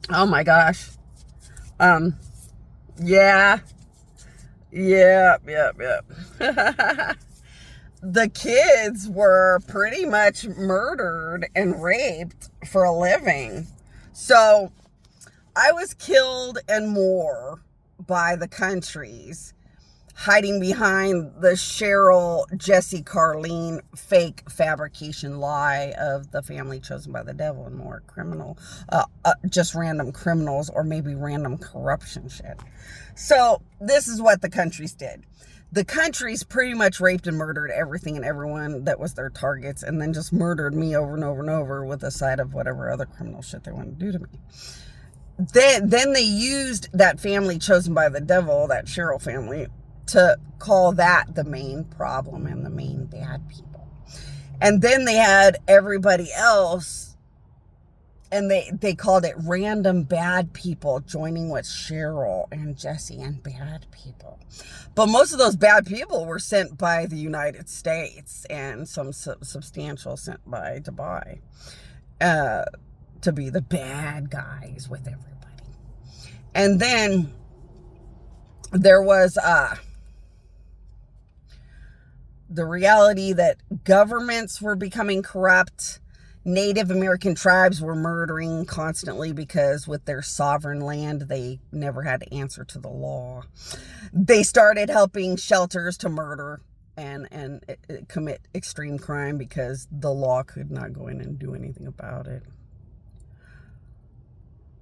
Oh my gosh. Um, yeah, yeah. The kids were pretty much murdered and raped for a living. So I was killed and more by the countries hiding behind the Cheryl, Jesse, Carlene fake fabrication lie of the family chosen by the devil and more criminal, just random criminals or maybe random corruption shit. So this is what the countries did. The countries pretty much raped and murdered everything and everyone that was their targets, and then just murdered me over and over and over with a side of whatever other criminal shit they wanted to do to me. Then they used that family chosen by the devil, that Cheryl family, to call that the main problem and the main bad people. And then they had everybody else, and they called it random bad people joining with Cheryl and Jesse and bad people. But most of those bad people were sent by the United States, and some substantial sent by Dubai to be the bad guys with everybody. And then there was the reality that governments were becoming corrupt. Native American tribes were murdering constantly because with their sovereign land, they never had to answer to the law. They started helping shelters to murder and commit extreme crime because the law could not go in and do anything about it.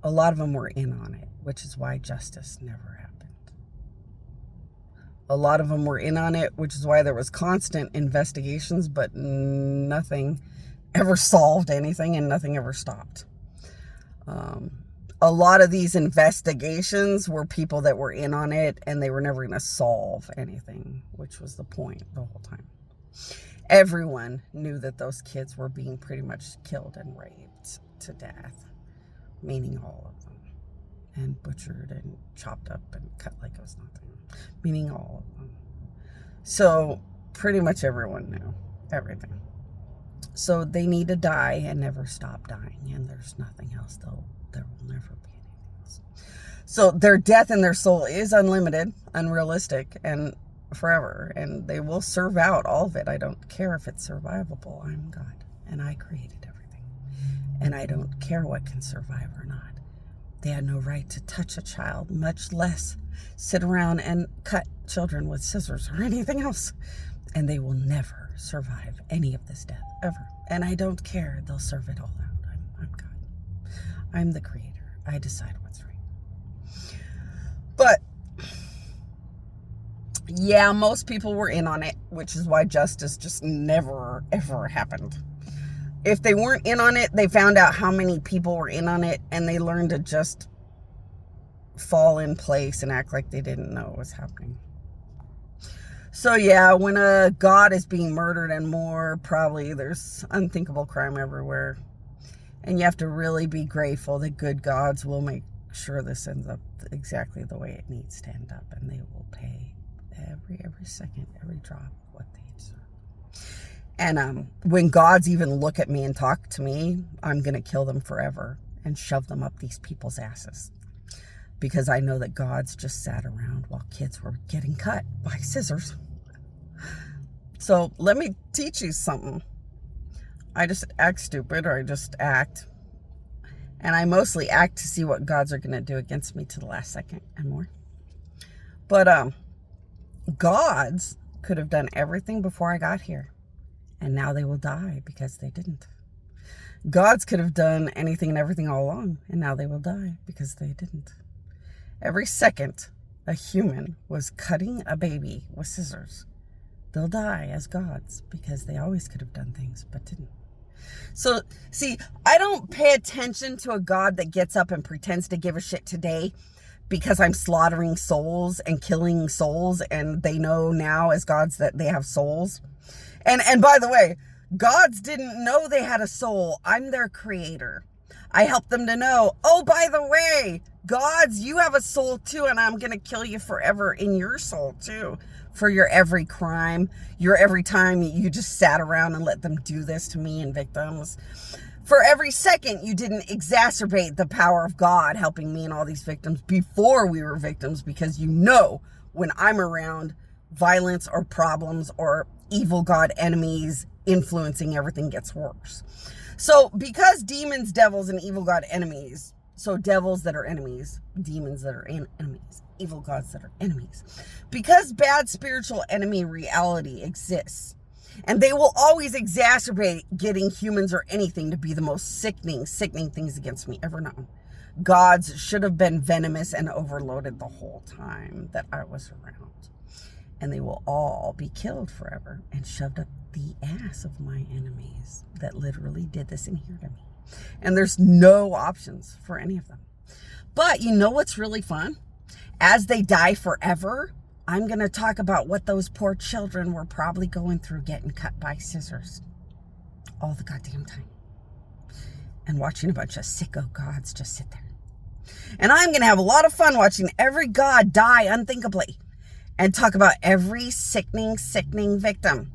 A lot of them were in on it, which is why justice never happened. A lot of them were in on it, which is why there was constant investigations, but nothing ever solved anything and nothing ever stopped. A lot of these investigations were people that were in on it, and they were never going to solve anything, which was the point the whole time. Everyone knew that those kids were being pretty much killed and raped to death, meaning all of them, and butchered and chopped up and cut like it was nothing, meaning all of them. So pretty much everyone knew everything. So they need to die and never stop dying, and there's nothing else. There will never be anything else. So their death in their soul is unlimited, unrealistic, and forever, and they will serve out all of it. I don't care if it's survivable. I'm God, and I created everything, and I don't care what can survive or not. They had no right to touch a child, much less sit around and cut children with scissors or anything else, and they will never survive any of this death ever. And I don't care. They'll serve it all out. I'm God. I'm the creator. I decide what's right. But yeah, most people were in on it, which is why justice just never ever happened. If they weren't in on it, they found out how many people were in on it, and they learned to just fall in place and act like they didn't know what was happening. So yeah, when a God is being murdered and more, probably there's unthinkable crime everywhere. And you have to really be grateful that good gods will make sure this ends up exactly the way it needs to end up. And they will pay every second, every drop of what they deserve. And when gods even look at me and talk to me, I'm going to kill them forever and shove them up these people's asses. Because I know that gods just sat around while kids were getting cut by scissors. So let me teach you something. I just act stupid, or I just act. And I mostly act to see what gods are going to do against me to the last second and more. But gods could have done everything before I got here. And now they will die because they didn't. Gods could have done anything and everything all along. And now they will die because they didn't. Every second a human was cutting a baby with scissors, they'll die as gods because they always could have done things but didn't. So, see, I don't pay attention to a God that gets up and pretends to give a shit today because I'm slaughtering souls and killing souls, and they know now as gods that they have souls. And by the way, gods didn't know they had a soul. I'm their creator. I help them to know, oh, by the way, gods, you have a soul too, and I'm going to kill you forever in your soul too. For your every crime, your every time you just sat around and let them do this to me and victims. For every second, you didn't exacerbate the power of God helping me and all these victims before we were victims, because you know when I'm around, violence or problems or evil God enemies influencing everything gets worse. So because demons, devils, and evil God enemies, so devils that are enemies, demons that are enemies, evil gods that are enemies, because bad spiritual enemy reality exists, and they will always exacerbate getting humans or anything to be the most sickening things against me ever known. Gods should have been venomous and overloaded the whole time that I was around. And they will all be killed forever and shoved up the ass of my enemies that literally did this in here to me. And there's no options for any of them. But you know what's really fun? As they die forever, I'm going to talk about what those poor children were probably going through getting cut by scissors all the goddamn time. And watching a bunch of sicko gods just sit there. And I'm going to have a lot of fun watching every god die unthinkably and talk about every sickening victim.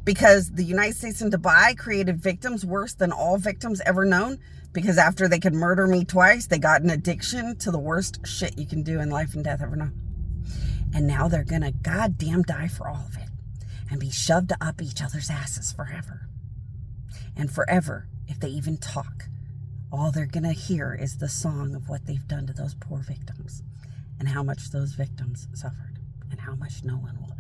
Because the United States and Dubai created victims worse than all victims ever known. Because after they could murder me twice, they got an addiction to the worst shit you can do in life and death ever known. And now they're going to goddamn die for all of it. And be shoved up each other's asses forever. And forever, if they even talk, all they're going to hear is the song of what they've done to those poor victims. And how much those victims suffered. And how much no one will